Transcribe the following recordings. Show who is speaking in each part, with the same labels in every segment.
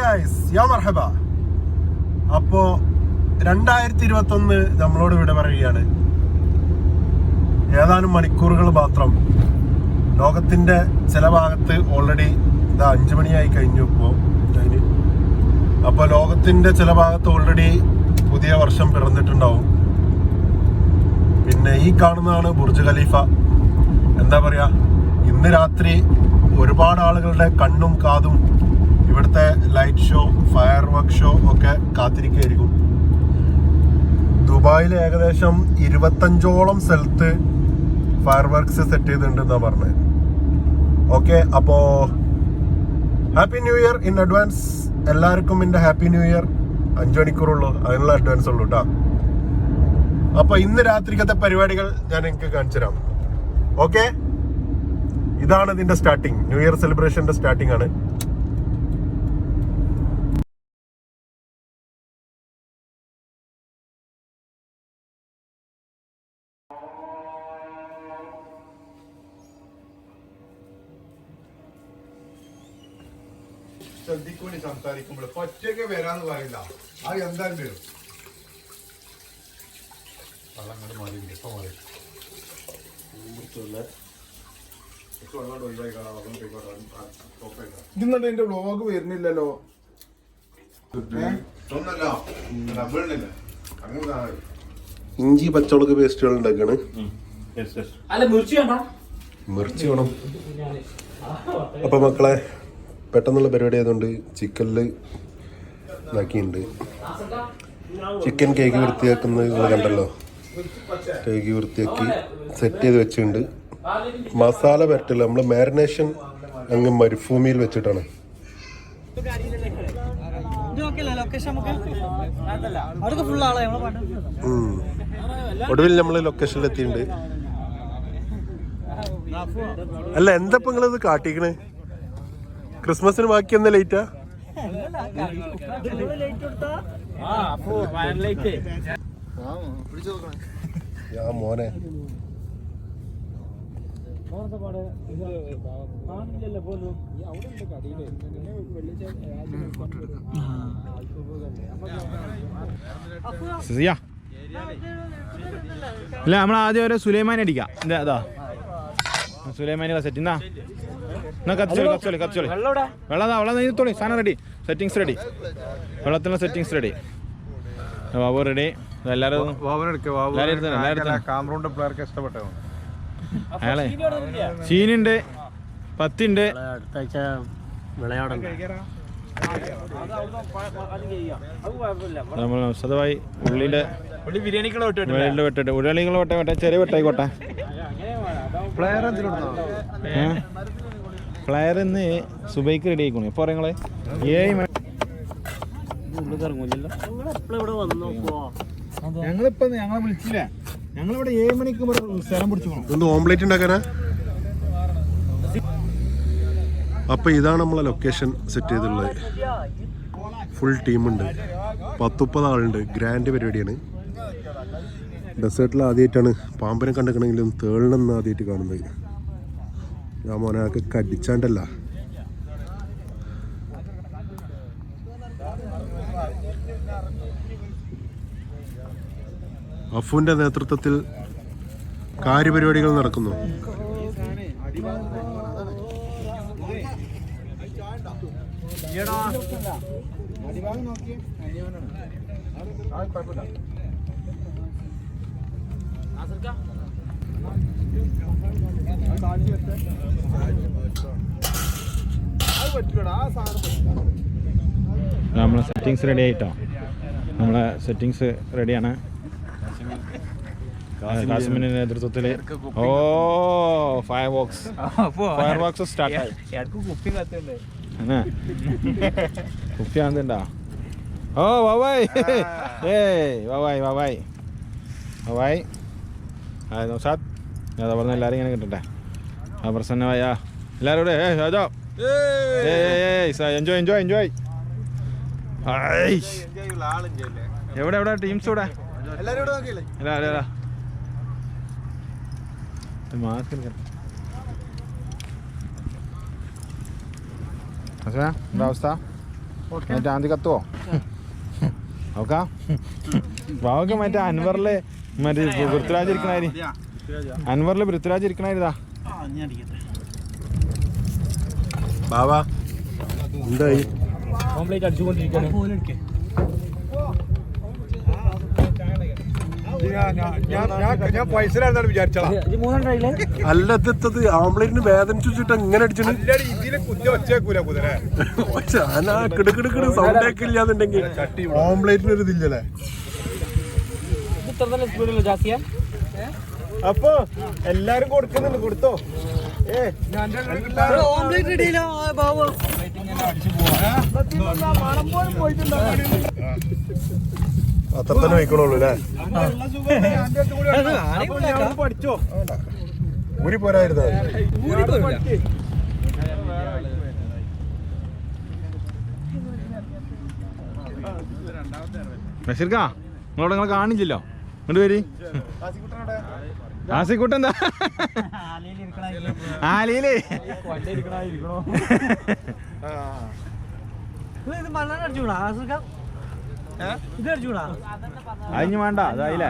Speaker 1: Guys യാ മർഹബ. അപ്പോ 2021 നമ്മളോട് വിട പറയുകയാണ്. ഏതാനും മണിക്കൂറുകൾ മാത്രം. ലോകത്തിന്റെ ചില ഭാഗത്ത് ഓൾറെഡി 5 മണിയായി കഴിഞ്ഞു. അപ്പൊ ലോകത്തിന്റെ ചില ഭാഗത്ത് ഓൾറെഡി പുതിയ വർഷം പിറന്നിട്ടുണ്ടാവും. പിന്നെ ഈ കാണുന്നതാണ് ബുർജ് ഖലീഫ. എന്താ പറയാ, ഇന്ന് രാത്രി ഒരുപാട് ആളുകളുടെ കണ്ണും കാതും ഇവിടുത്തെ light show, fire work show ഒക്കെ കാത്തിരിക്കുകയായിരിക്കും. ദുബായിൽ ഏകദേശം 25ഓളം സ്ഥലത്ത് ഫയർ വർക്ക്സ് സെറ്റ് ചെയ്തിട്ടുണ്ടെന്നാണ് പറഞ്ഞത്. ഓക്കെ, അപ്പോൾ happy new year in advance. എല്ലാവർക്കും എൻ്റെ ഹാപ്പി ന്യൂ ഇയർ. 5 മണിക്കൂറുള്ളൂ, അതിനുള്ള അഡ്വാൻസ് ഉള്ളൂ കേട്ടോ. അപ്പൊ ഇന്ന് രാത്രിക്കത്തെ പരിപാടികൾ ഞാൻ നിങ്ങൾക്ക് കാണിച്ചു തരാം. ഓക്കെ, ഇതാണ് ഇതിന്റെ സ്റ്റാർട്ടിങ്. ന്യൂ ഇയർ സെലിബ്രേഷന്റെ സ്റ്റാർട്ടിങ് ആണ്.
Speaker 2: ശ്രദ്ധിക്കൂടി സംസാരിക്കുമ്പോൾ ഒറ്റയ്ക്ക് വരാന്ന് പറയില്ല. അത് എന്തായാലും വരും. ഇന്നുണ്ട് എന്റെ വ്ലോഗ് വരുന്നില്ലല്ലോ.
Speaker 1: ഇഞ്ചി പച്ചമുളക് പേസ്റ്റുകൾ ഉണ്ടാക്കാണ്. മിർച്ചി വേണം. അപ്പൊ മക്കളെ, പെട്ടെന്നുള്ള പരിപാടി ആയതുകൊണ്ട് ചിക്കനിൽ ഇതാക്കിയിട്ടുണ്ട്. ചിക്കൻ കേക്ക് വൃത്തിയാക്കുന്നത് നിങ്ങൾ കണ്ടല്ലോ. കേക്ക് വൃത്തിയാക്കി സെറ്റ് ചെയ്ത് വെച്ചിട്ടുണ്ട്. മസാല പരട്ടില്ല, നമ്മൾ മാരിനേഷൻ അങ്ങ് മരുഭൂമിയിൽ വെച്ചിട്ടാണ്. ഒടുവിൽ നമ്മള് ലൊക്കേഷനിൽ എത്തിയിട്ടുണ്ട്. അല്ല, എന്താ ഇപ്പൊ നിങ്ങളിത് കാട്ടിക്കണേ? ക്രിസ്മസിന് ബാക്കി എന്താ ലേറ്റാ? മോനെ
Speaker 3: അല്ല, നമ്മളാദ്യം ഒരു സുലൈമാനി അടിക്കാം. അതാ സുലൈമാനി സെറ്റ്. വെള്ളം സാധനം റെഡി, സെറ്റിങ്സ് റെഡി, വെള്ളത്തിനുള്ള സെറ്റിങ്സ് റെഡി. ബാബു റെഡി. എല്ലാവരും അയാളെ ചീനുണ്ട്, പത്തുണ്ട്. നമ്മൾ നൗഷദമായി ഉള്ളിന്റെ വെട്ടിട്ട് ഉരുളികളെ വെട്ടെ ചെറിയ വെട്ടായിക്കോട്ടെ. ഫ്ലയർ ഇന്ന് സുബൈക്ക് റെഡി ആയിക്കോണേ. എപ്പോ നിങ്ങള് 7 മണി ഞങ്ങളെ വിളിച്ചില്ല. ഞങ്ങളിവിടെ 7 മണിക്ക് സ്ഥലം പിടിച്ചു.
Speaker 1: ഓംലേറ്റ് ഉണ്ടാക്കാനാ. അപ്പൊ ഇതാണ് നമ്മളെ ലൊക്കേഷൻ സെറ്റ് ചെയ്തിട്ടുള്ളത്. ഫുൾ ടീമുണ്ട്, 10-30 ആളുണ്ട്. ഗ്രാൻഡ് പരിപാടിയാണ്. ഡെസേർട്ടിൽ ആദ്യമായിട്ടാണ് പാമ്പിനെ കണ്ടിക്കണമെങ്കിലും തേളിനെന്ന് ആദ്യമായിട്ട് കാണുന്നത്. ഞാൻ മോനൊക്കെ കടിച്ചാണ്ടല്ല. അഫുവിന്റെ നേതൃത്വത്തിൽ കാര്യപരിപാടികൾ നടക്കുന്നു.
Speaker 3: നമ്മളെ സെറ്റിങ്സ് റെഡി ആയിട്ടോ. നമ്മളെ സെറ്റിങ്സ് റെഡിയാണ്. കാസിമിന്റെ നേതൃത്വത്തിൽ ഫയർ വർക്ക്സ് സ്റ്റാർട്ട്. കുപ്പി ആണെന്നുണ്ടാ. ഓ വാവായ്, വാവായ് നൗഷാദ്. അതാ പറഞ്ഞ എല്ലാവരും ഇങ്ങനെ കിട്ടട്ടെ. ആ പ്രസന്നമായ എല്ലാവരും കൂടെ എൻജോയ്. എവിടെ ടീംസ് ഇവിടെ മാസ്ക് എന്താ അവസ്ഥ? മറ്റേ ആന്തി കത്തുവോ നോക്കാം ബാവക്ക് മറ്റേ അൻവറിലെ മറ്റേ പൃഥ്വിരാജ് ഇരിക്കണാരി അൻവറിലെ പൃഥ്വിരാജ് ഇരിക്കണാരിതാ
Speaker 1: ബാവാ എന്തായി
Speaker 2: ഞാൻ പൈസ വിചാരിച്ചതാ
Speaker 1: അല്ല എത്തത് ആംപ്ലേറ്റിന് വേദനിച്ചു വെച്ചിട്ട് എങ്ങനെ അടിച്ചത്
Speaker 2: ഇതില് കുത്തി വെച്ചേക്കൂല കുതിര
Speaker 1: കിടക്കിടക്കിട സൗണ്ട് ഒക്കെ ഇല്ലാന്നുണ്ടെങ്കിൽ ഓംപ്ലേറ്റിന് ഒരു ഇതില്ലല്ലേ
Speaker 2: അപ്പൊ എല്ലാരും കൊടുക്കുന്നുണ്ട് കൊടുത്തോ
Speaker 1: അത്ര തന്നെ വയ്ക്കണുള്ളൂ അല്ലേ
Speaker 2: പഠിച്ചോ
Speaker 1: ഊരി പോരായിരുന്നു
Speaker 3: ബഷീർക്കാ നിങ്ങളോട് നിങ്ങൾ കാണിച്ചില്ലോ ഇങ്ങോട്ട് വരി ആസിക്കുട്ടൻ എന്താ ആലിയില് അതിന് വേണ്ട അതായില്ലേ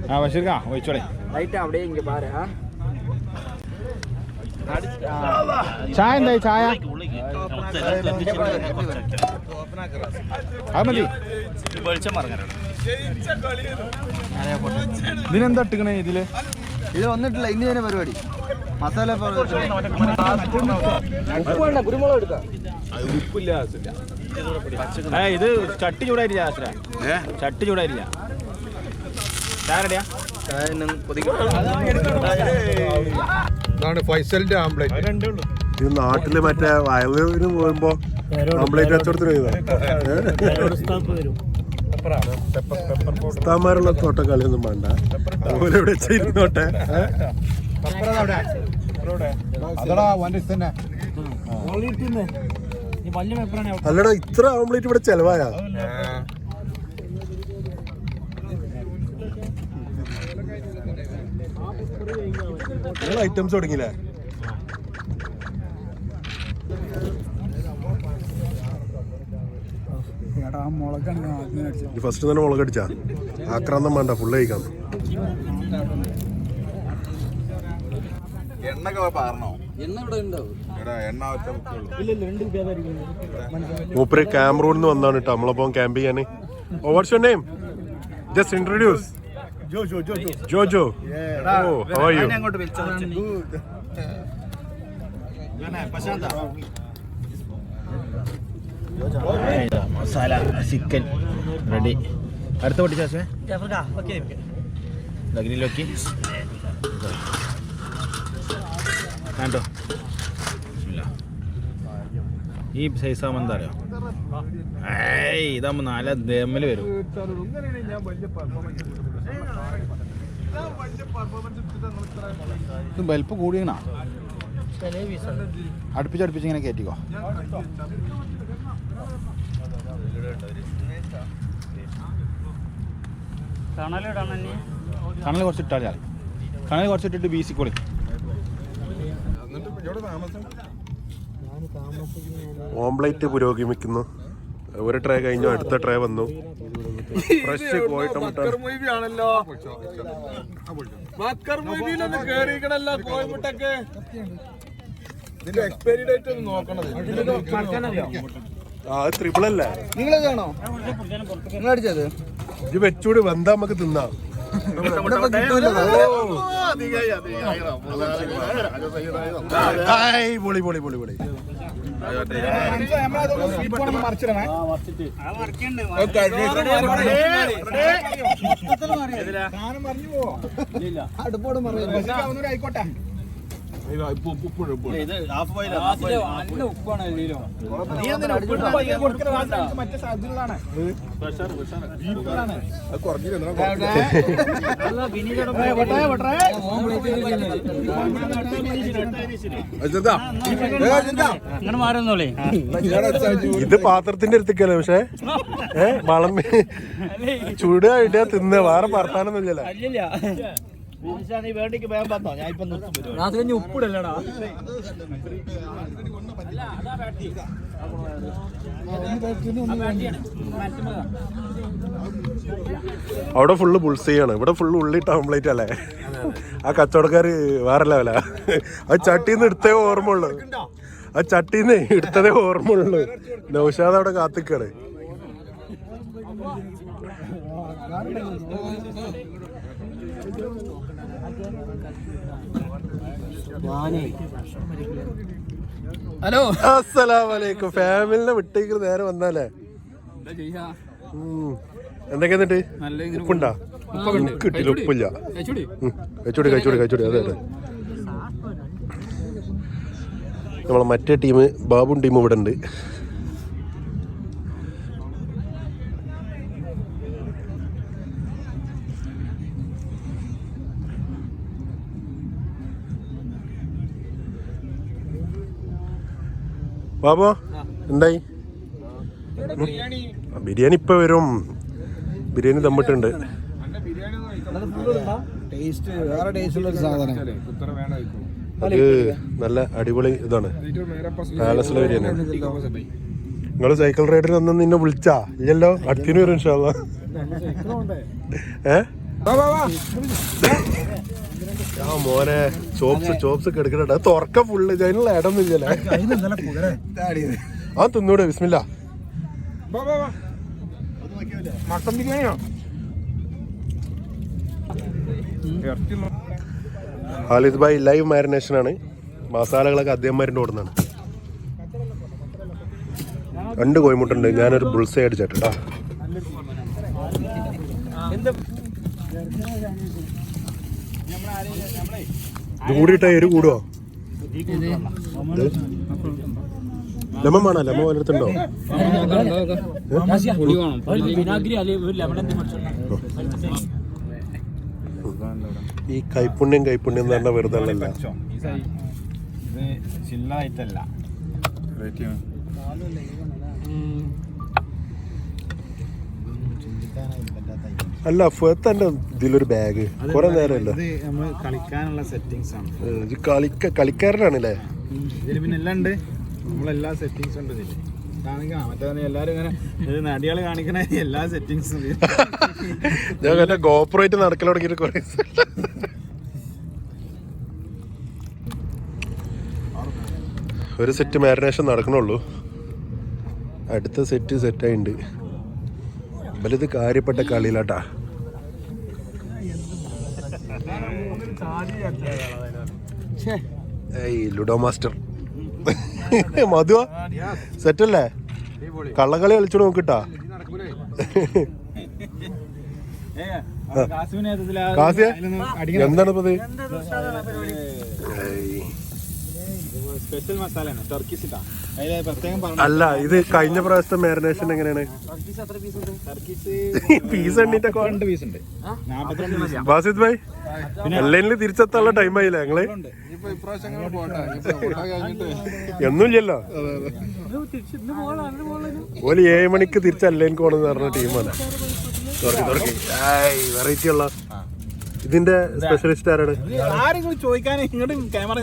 Speaker 3: ആ ബഷീർക്കാ ഒഴിച്ചോളെ ചായ എന്തായി ചായ അത് മതി ഇതിനെന്താ ഇട്ടിക്കണേ ഇതില്
Speaker 4: ഇത് വന്നിട്ടില്ല ഇനി തന്നെ പരിപാടി മസാല കുരുമുളക് എടുക്കാം
Speaker 3: ഇത് ചട്ടി ചൂടായിട്ടില്ല ചട്ടി ചൂടായിട്ടില്ല ചായ റെഡിയാ
Speaker 2: ഇതാണ് ഫൈസലിന്റെ ആംപ്ലേറ്റ്
Speaker 1: ഇത് നാട്ടില് മറ്റേ വയലൂരിന് പോകുമ്പോ ആംപ്ലേറ്റ് കച്ചവടത്തിന് ഉസ്താന്മാരുള്ള തോട്ടക്കളിയൊന്നും വേണ്ട അതുപോലെ ഇവിടെ ചെയ്തോട്ടെ അല്ലടാ ഇത്ര ആംപ്ലേറ്റ് ഇവിടെ ചെലവായ ഐറ്റംസ് തുടങ്ങിയില്ലേ ഫസ്റ്റ് തന്നെ മുളകടിച്ചാ ആക്രാന്തം വേണ്ട ഫുള്ള് കഴിക്കാം മൂപ്പര് ക്യാമറൂണിൽ നിന്ന് വന്നാണ് കേട്ടോ നമ്മളപ്പം ക്യാമ്പ് ചെയ്യാന്. What's your name? Just introduce. Jojo. Oh how are you?
Speaker 3: Masala chicken ready. അടുത്ത പൊട്ടി ചാച്ചേ ഗ്രില്ലോക്കി കേട്ടോ. ഈ സൈസ് ആകുമ്പോൾ എന്താ അറിയോ, ഇതാകുമ്പോൾ നല്ല ദമ്മിൽ വരും. ഇത് ബൽപ്പ് കൂടിയണ അടുപ്പിച്ച് ഇങ്ങനെ കയറ്റിക്കോ. കണൽ കുറച്ചിട്ടാൽ മതി. കണൽ കുറച്ചിട്ടിട്ട് വീസിക്കോളി.
Speaker 1: ഓംപ്ലേറ്റ് പുരോഗമിക്കുന്നു. ഒരു ട്രേ കഴിഞ്ഞു, അടുത്ത ട്രേ വന്നു. ഫ്രഷ് കോഴി ടൊമാറ്റോ.
Speaker 2: എക്സ്പയറി ഡേറ്റ് ഒന്ന് നോക്കണത്.
Speaker 1: ആ അത് ട്രിപ്പിൾ അല്ലേ?
Speaker 4: നിങ്ങളേതാണോ നിങ്ങളടിച്ചത്?
Speaker 1: ഇത് വെച്ചൂട് വന്നാ നമുക്ക് തിന്നാം. പൊളി പൊളി പൊളി പൊളി.
Speaker 4: അടുപ്പോട് ആയിക്കോട്ടെ.
Speaker 1: ഇത് പാത്രത്തിന്റെ അടുത്തേക്കല്ലേ, പക്ഷെ വളം ചൂട് ഇടുക തിന്ന വേറെ പറത്താനൊന്നും ഇല്ലല്ലോ.
Speaker 4: ഉപ്പിടല്ലടാ.
Speaker 1: അവിടെ ഫുള്ള് ബുൾസെയ്യാണ്, ഇവിടെ ഫുള്ള് ഉള്ളിട്ട് ഓംപ്ലേറ്റ് അല്ലേ. ആ കച്ചവടക്കാര് വേറെ ലെവല. അത് ചട്ടീന്ന് എടുത്തേ ഓർമ്മയുള്ളു, ആ ചട്ടീന്ന് എടുത്തതേ ഓർമ്മയുള്ളു. നൗഷാദ് അവിടെ കാത്തിക്കാണ്.
Speaker 4: ഹലോ,
Speaker 1: അസ്സലാമലൈക്കും. ഫാമിലിനെ വിട്ടേക്ക് നേരെ വന്നാലേ. എന്തൊക്കെ എന്നിട്ട് ഉപ്പുണ്ടാ? കിട്ടില്ല, ഉപ്പില്ല. കഴിച്ചോടി. അതെ നമ്മളെ മറ്റേ ടീം ബാബും ടീം ഇവിടെ ഉണ്ട്. ബാബു എന്തായി? ബിരിയാണി ഇപ്പൊ വരും. ബിരിയാണി തമ്മിട്ടുണ്ട്. അത് നല്ല അടിപൊളി ഇതാണ്, പാലസിലെ ബിരിയാണി. നിങ്ങള് സൈക്കിൾ റൈഡിൽ വന്ന് നിന്നെ വിളിച്ചാ ഇല്ലല്ലോ? അടുത്തിന് വരും ഇൻഷാ അല്ലാ. മോനെ ചോപ്സ് ഒക്കെ എടുക്കണ്ട. തുറക്ക ഫുള്ള് അതിനുള്ള ഇടം ഇല്ലല്ലേ. ആ തിന്നൂടെ? ബിസ്മില്ലാ.
Speaker 3: മട്ടൻ ബിരിയാണിയോ?
Speaker 1: ഖാലിദ് ഭായ് ലൈവ് മാരിനേഷൻ ആണ്. മസാലകളൊക്കെ അദ്ദേഹന്മാരുടെ ഓടുന്നതാണ്. 2 കോഴിമുട്ടുണ്ട്. ഞാനൊരു ബുൾസൈ അടിച്ചിട്ടാ. ഇത് കൂടിയിട്ടാ എരു കൂടുവോ? ലെമൺ വേണോ? ലെമൺ വലത്തുണ്ടോ? ഈ കൈപ്പുണ്യം എന്ന് പറഞ്ഞാൽ വെറുതെ അല്ല. അല്ല ഫെത്തന്റെ ഇതിലൊരു ബാഗ് കുറെ നേരമല്ല.
Speaker 3: കളിക്കാനുള്ള സെറ്റിംഗ്സ് ആണ്.
Speaker 1: കളിക്കാരനാണല്ലേ?
Speaker 3: ഇതിൽ പിന്നെ എല്ലാം ഉണ്ട്. നമ്മളെല്ലാ സെറ്റിംഗ്സ് ഉണ്ട് ഇതില്. മറ്റേ എല്ലാരും ഇങ്ങനെ നടികള് കാണിക്കണ എല്ലാ സെറ്റിംഗ്സും
Speaker 1: ഞാൻ ഗോപ്പറേറ്റ് നടക്കൽ തുടങ്ങിയിട്ട് കുറെ. ഒരു സെറ്റ് മാരിനേഷൻ നടക്കണുള്ളൂ. അടുത്ത സെറ്റ് സെറ്റായിട്ടുണ്ട്. വലുത് കാര്യപ്പെട്ട കളിയിലാട്ടാ. ലുഡോ മാസ്റ്റർ മധുവ സെറ്റല്ലേ? കള്ളക്കളി കളിച്ചോട് നോക്കിട്ടാ. കാസിയ എന്താണ് ഇപ്പത്?
Speaker 3: സ്പെഷ്യൽ മസാല
Speaker 1: അല്ല, ഇത് കഴിഞ്ഞ പ്രാവശ്യത്തെ മാരിനേഷൻ എങ്ങനെയാണ്? പീസ് എണ്ണീറ്റ ബാസിദ് ഭായ് എല്ലാം തിരിച്ചെത്താനുള്ള ടൈം ആയില്ലേ ഞങ്ങള്? ഒന്നുമില്ലല്ലോ. ഓല് 7 മണിക്ക് തിരിച്ച് അല്ലേൻ പോണെന്ന് പറഞ്ഞ ടീമാണ്. വെറൈറ്റി ഉള്ള ഇതിന്റെ സ്പെഷ്യലിസ്റ്റ് ആരാണ്?
Speaker 3: ചോദിക്കാൻ ക്യാമറ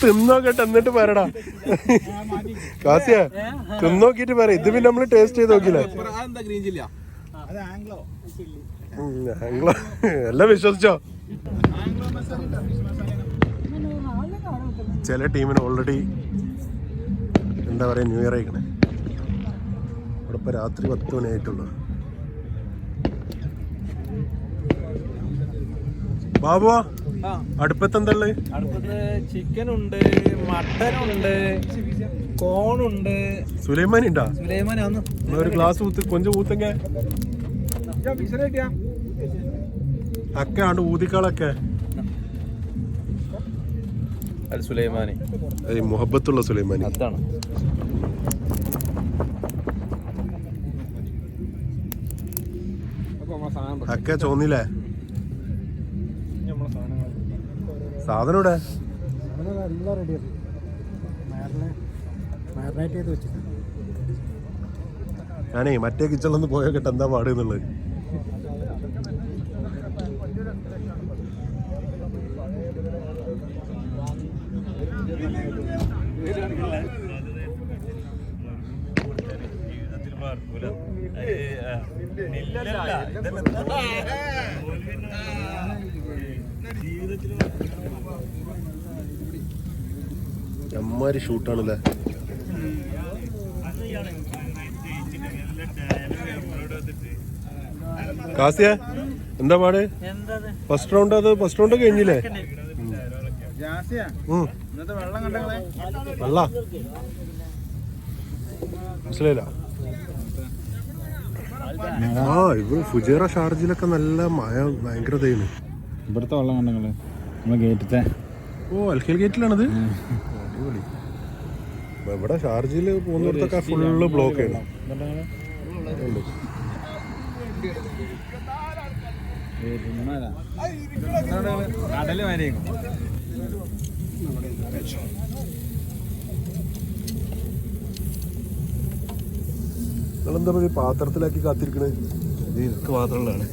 Speaker 1: തിന്നോക്കട്ടെ എന്നിട്ട് പറയടാ. കാസിയ തിന്നോക്കിട്ട് പറ. ഇത് പിന്നെ നമ്മള് ടേസ്റ്റ് ചെയ്ത് നോക്കില്ലേ? ആംഗ്ലോ എല്ലാം വിശ്വസിച്ചോ? ചില ടീമിന് ഓൾറെഡി എന്താ പറയാ ന്യൂ ഇയർ ആയിക്കണേ. അവിടെ ഇപ്പൊ രാത്രി 10 മണി ആയിട്ടുള്ളൂ. ബാബുവാ അടുപ്പത്ത് എന്താ?
Speaker 3: അടുപ്പത്ത് ചിക്കൻ ഉണ്ട്, മട്ടൻ ഉണ്ട്, കോണുണ്ട്.
Speaker 1: സുലൈമാനി ഉണ്ടാ?
Speaker 3: സുലൈമാനാന്ന്
Speaker 1: ഒരു ഗ്ലാസ് ഊത്ത് കൊഞ്ച് ഊത്തങ്ക അക്കെ ആണ്ട് ഊതിക്കാളൊക്കെ.
Speaker 3: സുലൈമാനി
Speaker 1: മുഹബത്തുള്ള സുലൈമാനി
Speaker 3: അതാണ്.
Speaker 1: അക്കെ ചോന്നില്ലേ? സാധനം ഇവിടെ ഞാനേ മറ്റേ കിച്ചണിലൊന്ന് പോയോക്കട്ടെ എന്താ പാടുന്നുള്ളത്. അമ്മാരി ഷൂട്ടാണല്ലേ. കാസിയ എന്താ പാട്? ഫസ്റ്റ് റൗണ്ട് കഴിഞ്ഞില്ലേ? വെള്ള മനസ്സിലായില്ല. ഇവിടെ ഫുജേറ ഷാർജിലൊക്കെ നല്ല മഴ ഭയങ്കര ഇതായിരുന്നു.
Speaker 3: ഇവിടുത്തെ വെള്ളം കണ്ടങ്ങള് നമ്മളെ ഗേറ്റത്തെ.
Speaker 1: അൽക്കൽ ഗേറ്റിലാണത്. അടിപൊളി. ഇവിടെ ഷാർജിൽ പോകുന്നിടത്തൊക്കെ ഫുള്ള് ബ്ലോക്ക് ആണ്.
Speaker 3: കടല് വരെയും
Speaker 1: നിങ്ങളെന്താ പറയുക പാത്രത്തിലാക്കി കാത്തിരിക്കണേ?
Speaker 2: നിനക്ക് മാത്രമുള്ളതാണ്.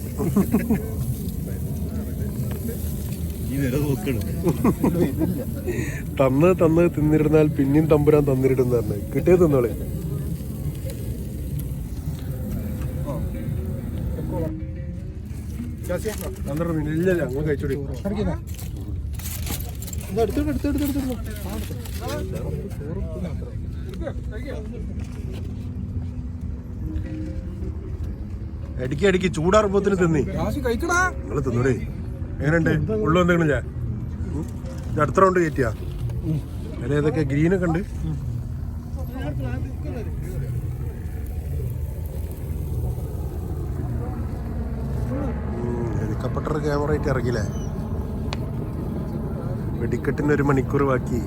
Speaker 1: തന്ന് തിന്നിരുന്നാൽ പിന്നെയും തമ്പുരാൻ തന്നിരിടുന്ന പറഞ്ഞേ. കിട്ടിയത് തിന്നോളെ. ഇല്ല അങ്ങ് കഴിച്ചോടി. അടിക്കി ചൂടാറുമ്പോത്തിന് തിന്നി നിങ്ങള് തിന്നൂടേ. എങ്ങനെയുണ്ട്? ഉള്ളു എന്തെങ്കിലും ഞാൻ അടുത്ത റൗണ്ട് കയറ്റിയാ അതിൽ ഏതൊക്കെ ഗ്രീനൊക്കെ ഉണ്ട്. ഹെലികോപ്റ്റർ ക്യാമറ ആയിട്ട് ഇറങ്ങില്ലേ? വെടിക്കെട്ടിന് 1 മണിക്കൂർ ബാക്കി.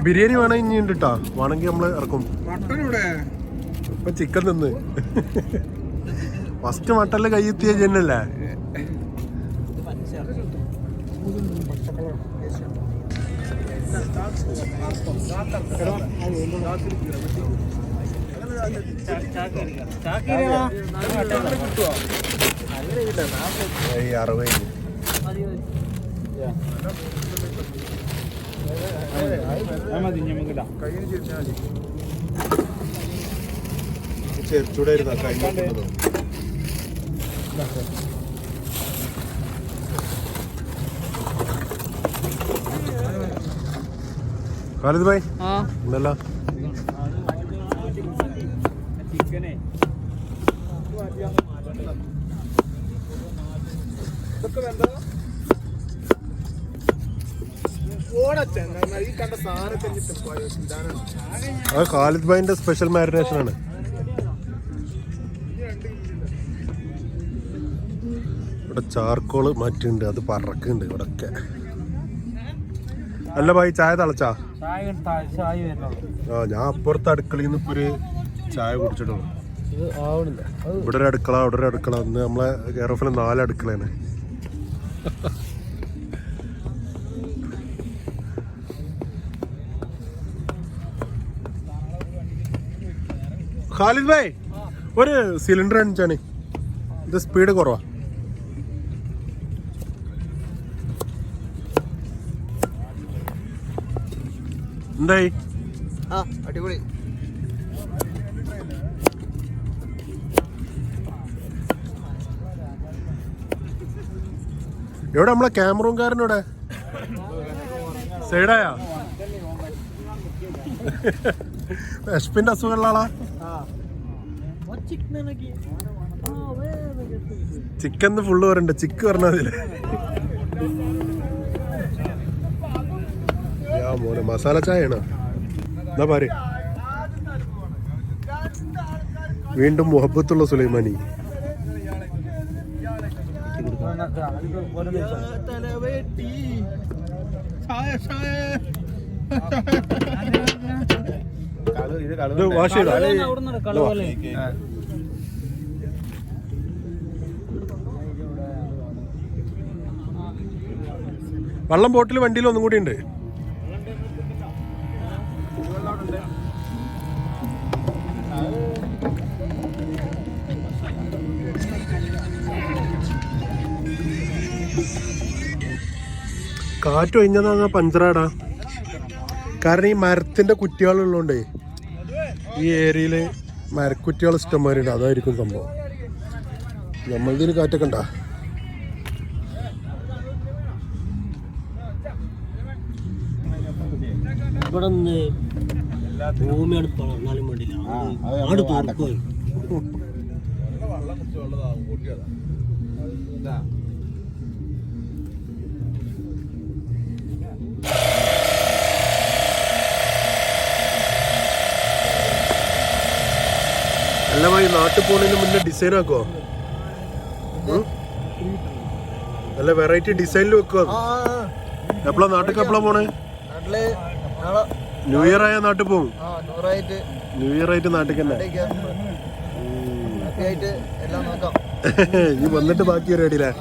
Speaker 1: ബിരിയാണി വേണം ഇനി ഉണ്ട് കേട്ടാ. വേണമെങ്കിൽ നമ്മള് ഇറക്കും. ഇപ്പൊ ചിക്കൻ തിന്ന് ഫസ്റ്റ് മട്ടനില് കൈയെത്തിയ ജനല്ലേ. ചെറിച്ചൂടായിരുന്നു കഴിഞ്ഞോ. ഖാലിദ് ഭായ് ഉണ്ടല്ലോ. അത് ഖാലിദ് ഭായിന്റെ സ്പെഷ്യൽ മാരിനേഷൻ ആണ്. ഇവിടെ ചാർക്കോള് മാറ്റിണ്ട്, അത് പറക്കുന്നുണ്ട് ഇവിടൊക്കെ. അല്ല ഭായി ചായ തിളച്ചാ? ഞാൻ അപ്പുറത്തെ അടുക്കളയിൽ നിന്ന് ഇപ്പൊ ഒരു ചായ കുടിച്ചിട്ടുള്ളൂ. ഇവിടെ ഒരു അടുക്കള, അവിടെ ഒരു അടുക്കള. അന്ന് നമ്മളെ കെയർ ഓഫിൽ 4 അടുക്കളയാണ്. ഖാലിദ് ഭായ് ഒരു സിലിണ്ടർ അടിച്ചാണ്. ഇത് സ്പീഡ് കുറവാ. എന്തായി?
Speaker 4: അടിപൊളി.
Speaker 1: എവിടെ നമ്മളെ ക്യാമറൂംകാരനോടെ? സൈഡായാ? എഷ്പിന്റെ അസുഖമുള്ള ആളാ? ചിക്കൻ ഫുള്ള് പറയണ്ട, ചിക്ക് പറഞ്ഞതില്ലേ? മോനെ മസാല ചായ ആണ്. എന്നാ പാര്. വീണ്ടും മുഹബത്തുള്ള സുലൈമാനി. വാഷ് ചെയ്തോ? വെള്ളം ബോട്ടിൽ വണ്ടിയിൽ ഒന്നും കൂടി ഉണ്ട്. കാറ്റ് ഒഴിഞ്ഞതാ പഞ്ചറാടാ. കാരണം ഈ മരത്തിന്റെ കുറ്റികളുള്ളതുകൊണ്ടേ ഈ ഏരിയയില് മരക്കുറ്റികൾ ഇഷ്ടംമാരുണ്ട്. അതായിരിക്കും സംഭവം. നമ്മളിതിന് കാറ്റൊക്കെ ഉണ്ടാ.
Speaker 5: ഇവിടെ നിന്ന് ഭൂമിയാണ് പറഞ്ഞാലും വേണ്ടില്ല. ആട് തോർക്കും.
Speaker 1: അല്ലമായി നാട്ടിൽ പോകുന്നതിന് മുന്നേ ഡിസൈൻ ആക്കുവോ? നല്ല വെറൈറ്റി ഡിസൈനിൽ വെക്കുവോ? എപ്പോഴാ നാട്ടിൽ എപ്പോഴാ പോണേ? ന്യൂ ഇയർ ആയ നാട്ടിൽ പോകും. ന്യൂ ഇയർ ആയിട്ട് നാട്ടിൽ തന്നെ ഇനി വന്നിട്ട് ബാക്കി പരിപാടിയില്ലേ?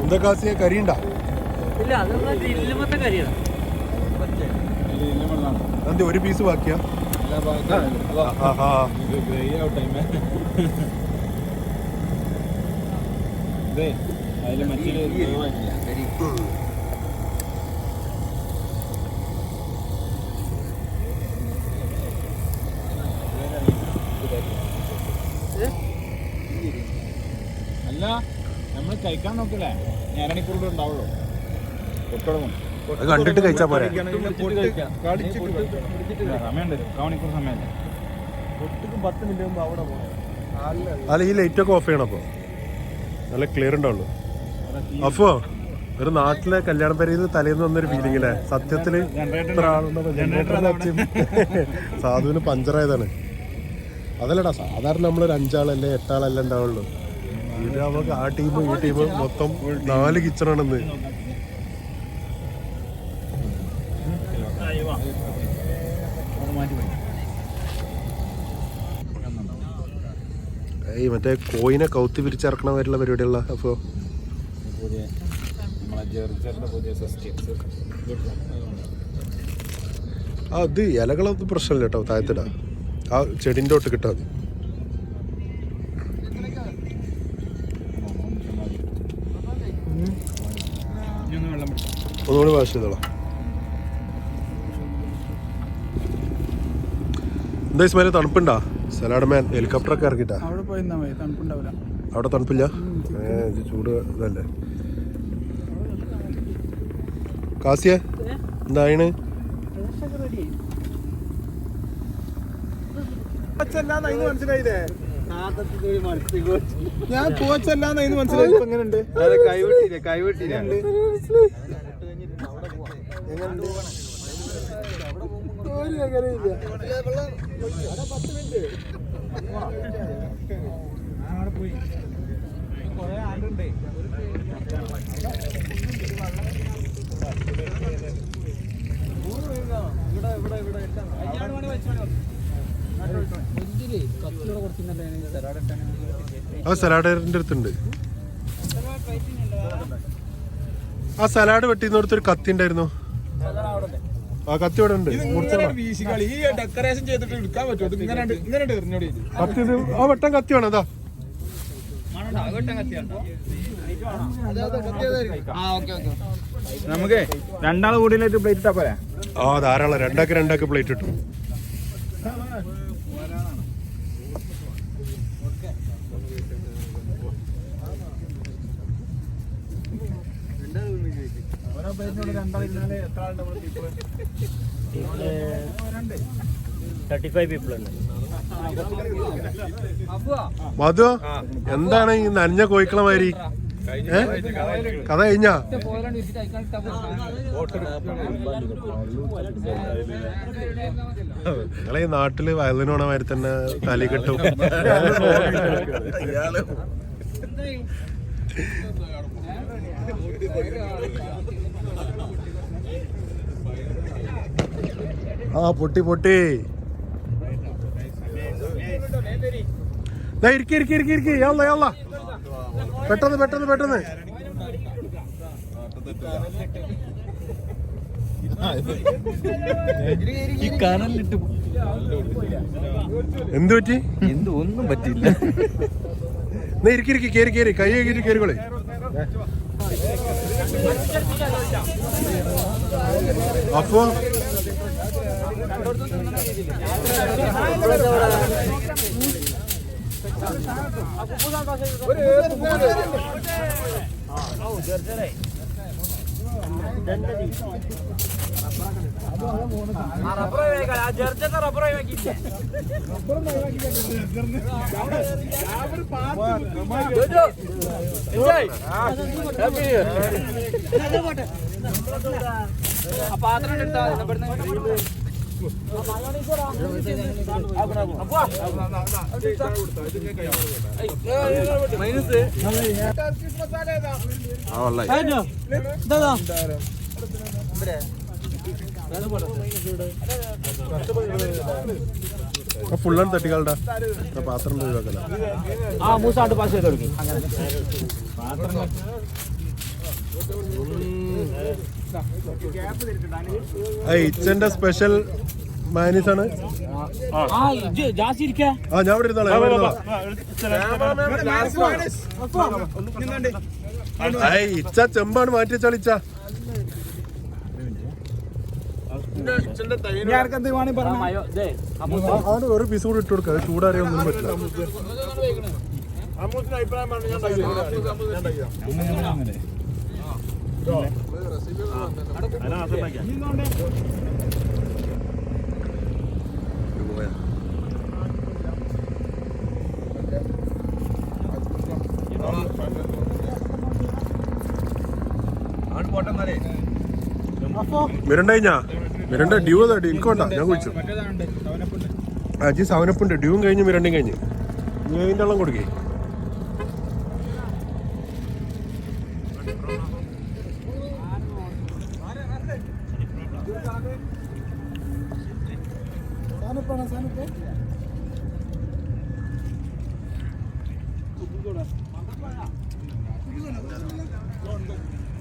Speaker 1: എന്താ കാസിയ കരിയുണ്ടാ? എന്താ ഒരു പീസ് ബാക്കിയാ?
Speaker 3: അല്ല നമ്മൾ കഴിക്കാൻ നോക്കില്ലേ, ഞാനണിക്കൂറും ഉണ്ടാവുള്ളൂ.
Speaker 1: കണ്ടിട്ട് കഴിച്ചാ പോരെ?
Speaker 3: സമയമുണ്ട്, കാമണിക്കൂർ സമയമല്ല.
Speaker 1: അല്ല ഈ ലൈറ്റ് ഒക്കെ ഓഫ് ചെയ്യണം. അപ്പൊ നല്ല ക്ലിയർ ഉണ്ടാവുള്ളൂ. അപ്പോ ഒരു നാട്ടിലെ കല്യാണ പരിയിൽ തലേന്ന് വന്നൊരു ഫീലിംഗ് അല്ലേ? സത്യത്തില് ഇത്ര ആളുണ്ടോ? സാധുവിന് പഞ്ചറായതാണ്. അതല്ലടാ, സാധാരണ നമ്മളൊരു 5 ആളല്ലേ 8 ആളല്ലേ ഉണ്ടാവുള്ളൂ. ഇത് നമുക്ക് ആ ടീം ഈ ടീം മൊത്തം 4 കിച്ചണാണെന്ന്. ഈ മറ്റേ കോയിനെ കൗത്തി പിരിച്ചിറക്കണ വരെയുള്ള പരിപാടിയുള്ള. അപ്പോ അത് ഇലകളൊന്നും പ്രശ്നമില്ല കേട്ടോ. താഴത്തിടാ, ആ ചെടിൻ്റെ ഒട്ട് കിട്ടാ മതി. ഒന്നുകൂടി വാഷ് ചെയ്തോളാം. എന്താ സ്മെല്? തണുപ്പുണ്ടാ? സലാഡ് മാൻ ഹെലികോപ്റ്ററൊക്കെ ഇറക്കിട്ടാ? അവിടെ തണുപ്പില്ല? ചൂട് ഇതല്ലേ? കാസിയ എന്തായിണ്? മനസ്സിലായില്ലേ? ഞാൻ കോച്ചല്ലാന്ന് മനസ്സിലായി. എങ്ങനെയുണ്ട്?
Speaker 2: കൈവെട്ടിയില്ല.
Speaker 1: ആ സലാഡിന്റെ അടുത്തുണ്ട്. ആ സലാഡ് വെട്ടിന്നോടത്തൊരു കത്തി ഉണ്ടായിരുന്നു. ആ കത്തി ഇവിടെ ഉണ്ട്.
Speaker 3: ഡെക്കറേഷൻ ചെയ്തിട്ട് എടുക്കാൻ പറ്റുമോ?
Speaker 1: കത്തി ആ വെട്ടം കത്തി വേണം. അതാ
Speaker 3: നമുക്ക് 2 ആൾ കൂടിയിട്ട് പ്ലേറ്റ് ഇട്ടാ പോരാ?
Speaker 1: ആ ധാരാളം. 2 പ്ലേറ്റ് ഇട്ടു. മധു, എന്താണ് ഈ നനഞ്ഞ കോഴിക്കള മാതിരി? കഥ കഴിഞ്ഞാ? നിങ്ങളെ ഈ നാട്ടില് വയലിന് പോണ മാതിരി തന്നെ തലി കെട്ടും. ആ പൊട്ടി പൊട്ടി. ഇരിക്കി. യാള പെട്ടെന്ന്. എന്ത് പറ്റി?
Speaker 2: ഒന്നും പറ്റിയില്ല.
Speaker 1: ഇരിക്കി കേറി കൈ കേറിക്കോളെ. അപ്പോ ഫുള്ളാണ് തട്ടിക്കാളുടെ പാത്രം ഒഴിവാക്കല. ഇച്ചന്റെ സ്പെഷ്യൽ മയനീസ് ആണ്. ഞാൻ ഇവിടെ ഇരുന്നോളാം. ഇച്ച ചെമ്പാണ് മാറ്റി വെച്ചാൽ ഇച്ച ഒരു പീസ് കൂടി ഇട്ട് കൊടുക്കുക. ചൂടാറിയൊന്നും പറ്റില്ല. മിരണ്ട കഴിഞ്ഞാ മിരണ്ട ഡ്യൂ എനിക്കോണ്ട ഞാൻ കുടിച്ചു. അജി സവനപ്പുണ്ട്. ഡ്യൂവും കഴിഞ്ഞ് മിരണ്ടയും കഴിഞ്ഞ് നീ അതിൻ്റെ വെള്ളം കൊടുക്കേ.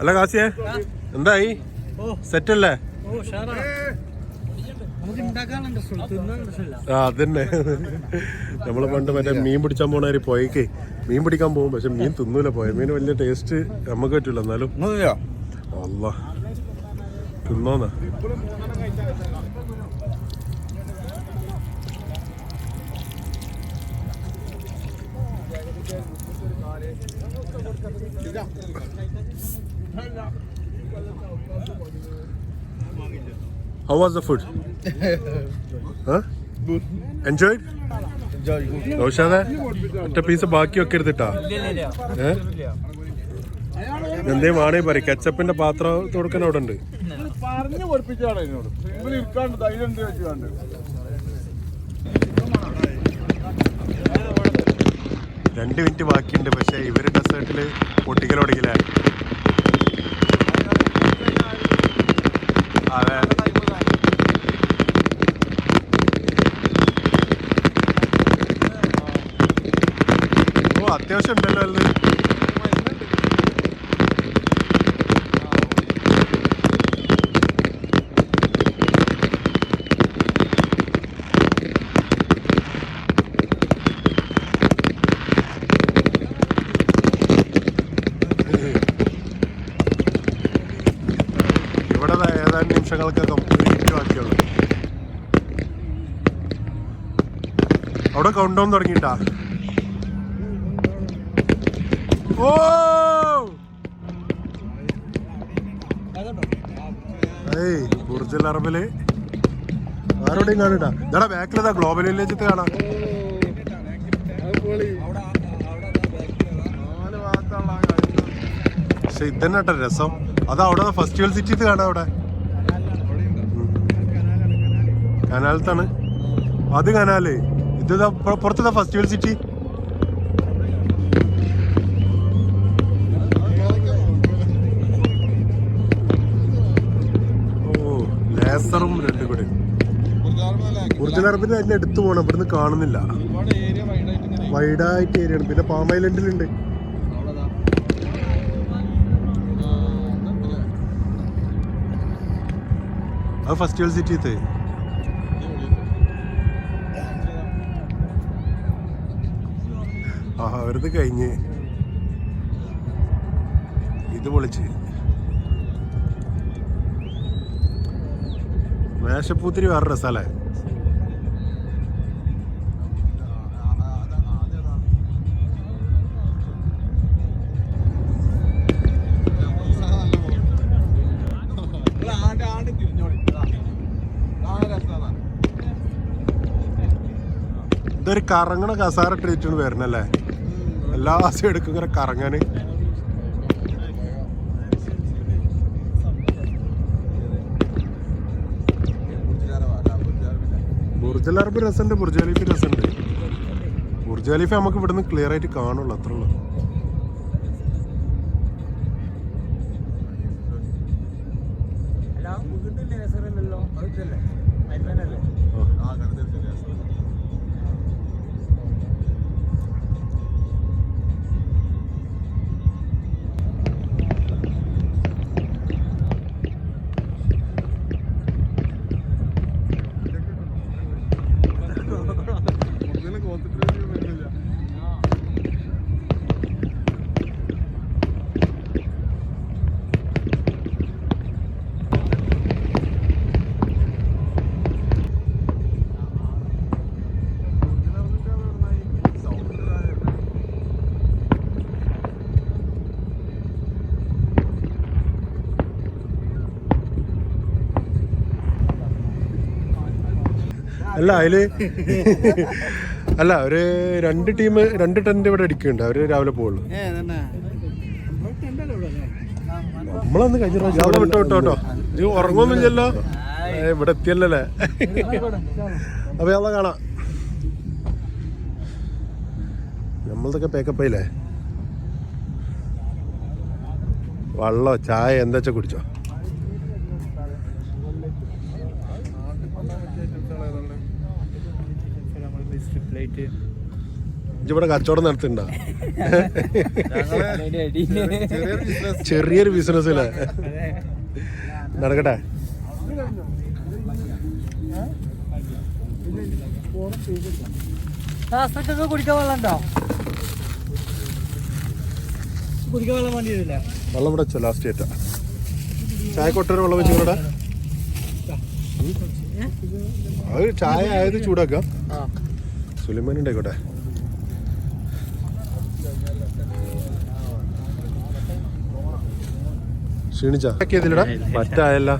Speaker 1: അല്ല കാസിയെ എന്തായി? സെറ്റല്ലേ? അതന്നെ. നമ്മള് പണ്ട് മറ്റേ മീൻ പിടിച്ചാൻ പോണവര് പോയേക്ക് മീൻ പിടിക്കാൻ പോകും. പക്ഷെ മീൻ തിന്നൂല. പോയ മീൻ വലിയ ടേസ്റ്റ് നമുക്ക് പറ്റൂല. എന്നാലും അല്ല തിന്നോന്നാ. How was the food? Huh? Good. Enjoyed? Enjoyed. ഒറ്റ പീസ് ബാക്കി വെക്കരുതിട്ടാ. എന്തേ വേണേ പറയും. കെച്ചപ്പിന്റെ പാത്രം കൊടുക്കാൻ അവിടെ ഉണ്ട്. 2 മിനിറ്റ് ബാക്കിയുണ്ട്. പക്ഷെ ഇവര് ഡെസേർട്ടില് പൊട്ടിക്കലോടിക്കില്ലേ? അതെ. ഓ അത്യാവശ്യം ഉണ്ടല്ലോ അല്ലേ? ഇവിടെ ഏതാനും നിമിഷങ്ങൾക്ക് കംപ്ലീറ്റ് ബാക്കിയുള്ളൂ. അവിടെ കൗണ്ട് ഡൗൺ തുടങ്ങിട്ടാ. ഓ ബുർജുൽ അറബില് ആരോടെയും കാണിട്ടാ. ഇതാ ബാക്കിലതാ ഗ്ലോബൽ വില്ലേജത്ത് കാണാം. പക്ഷെ ഇതന്നെ കേട്ടോ രസം. അത് അവിടെ ഫെസ്റ്റിവൽ സിറ്റിത്ത് കാണാം. അവിടെ കനാലത്താണ്. അത് കനാല്. ഇത് പുറത്തതാ ഫെസ്റ്റിവൽ സിറ്റി. ലേസറും രണ്ടും കൂടെ. ബുർജുൽ അറബിന് അതിന്റെ അടുത്ത് പോകണം. ഇവിടുന്ന് കാണുന്നില്ല. വൈഡായിട്ട് ഏരിയയാണ്. പിന്നെ പാം ഐലൻഡിലുണ്ട്. അത് ഫെസ്റ്റിവൽ സിറ്റിത്തെ. ആഹാ വെറുതെ കഴിഞ്ഞ് ഇത് പൊളിച്ച് മേശപ്പൂത്തിരി വേറെ രസമല്ലേ? ഇതൊരു കറങ്ങണ കസാര ട്രീറ്റാണ് വരുന്നല്ലേ? എല്ലാ സൈഡുക്കും ഇങ്ങനെ കറങ്ങാന്. ബുർജ് അൽ അറബ് രസമുണ്ട്, ബുർജ് ഖലീഫ രസമുണ്ട്. ബുർജ് ഖലീഫ നമുക്ക് ഇവിടുന്ന് ക്ലിയർ ആയിട്ട് കാണുള്ളൂ, അത്രേ ഉള്ളൂ. അല്ല അതില് അല്ല ഒരു രണ്ട് ടെന്റ് ഇവിടെ അടിക്കുന്നുണ്ട്. അവര് രാവിലെ പോകുള്ളൂ. നമ്മളന്ന് കഴിഞ്ഞ പ്രാവശ്യം വിട്ടോ കേട്ടോ. ഇത് ഉറങ്ങുന്നില്ലല്ലോ, ഇവിടെ എത്തിയല്ലേ? അപ്പൊ ഞങ്ങളെ കാണാം. നമ്മളതൊക്കെ പേക്കപ്പ് ആയില്ലേ? വെള്ളോ ചായ എന്താ വെച്ചാ കുടിച്ചോ. ഇവിടെ കച്ചവടം നടത്തുന്നുണ്ടോ? ചെറിയൊരു ബിസിനസ് അല്ലേ? നടക്കട്ടെ.
Speaker 5: കുടിക്കാൻ വെള്ളം വേണ്ടിയില്ല.
Speaker 1: വെള്ളം ഇവിടെ വെച്ചോ ലാസ്റ്റ് ആയിട്ടാ. ചായ കൊട്ടൊരു വെള്ളം വെച്ചിവിടെ. അത് ചായ ആയത് ചൂടാക്കാം. സുലൈമാൻ ഉണ്ടായിക്കോട്ടെ. ക്ഷീണിച്ചാ പറ്റായല്ല.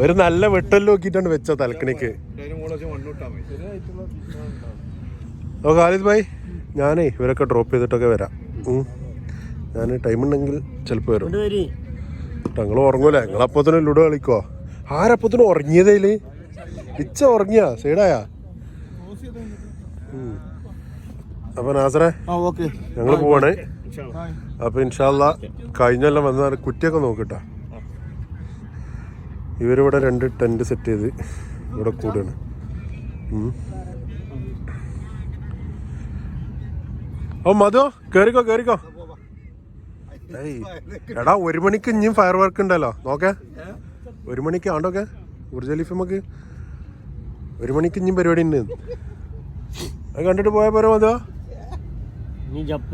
Speaker 1: ഒരു നല്ല വെട്ടല് നോക്കിയിട്ടാണ് വെച്ച തലക്കണിക്ക്. ഓ ഖാലിദ് ഭായ്, ഞാനേ ഇവരൊക്കെ ഡ്രോപ്പ് ചെയ്തിട്ടൊക്കെ വരാം. ഞാൻ ടൈം ഉണ്ടെങ്കിൽ ചിലപ്പോൾ വരും. ഞങ്ങൾ ഉറങ്ങൂലേ? നിങ്ങളപ്പത്തിനും ലുഡോ കളിക്കുവോ? ആരപ്പത്തിനും ഉറങ്ങിയതേല്? ഇച്ച ഉറങ്ങിയാ സൈഡായാ? അപ്പൊ നാസറേ, ഞങ്ങൾ പോവാണേ. അപ്പൊ ഇൻഷാല്ലാ കഴിഞ്ഞെല്ലാം വന്നാൽ കുറ്റിയൊക്കെ നോക്കിട്ടാ. ഇവരിവിടെ 2 ടെന്റ് സെറ്റ് ചെയ്ത് ഇവിടെ കൂടാണ്. ഓ മധു കേറിക്കോ. എടാ 1 മണിക്ക് ഇനിയും ഫയർ വർക്ക് ഉണ്ടല്ലോ, നോക്കേ. 1 മണിക്ക് ആണ്ടോക്കെ ബുർജ് ഖലീഫ നമുക്ക് 1 മണിക്ക് ഇനിയും പരിപാടി ഉണ്ട്. അത് കണ്ടിട്ട് പോയാ പോരാ മധു?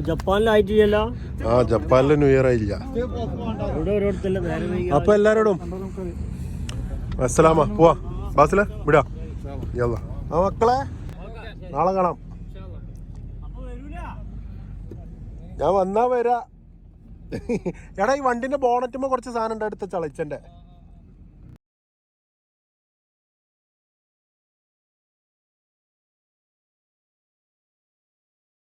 Speaker 5: ജപ്പാനിലായിട്ടില്ല.
Speaker 1: ആ ജപ്പാനിലെ ന്യൂ ഇയർ ആയില്ല. അപ്പൊ എല്ലാരോടും അസ്സലാമ. പോവാ ബാസിലെ വിടാ. ആ മക്കളെ, നാളെ കാണാം. ഞാൻ വന്നാ വരാ. എടാ ഈ വണ്ടിന്റെ ബോണറ്റുമ്പോ കുറച്ച് സാധനം ഉണ്ട്, അടുത്ത ചളിച്ചന്റെ.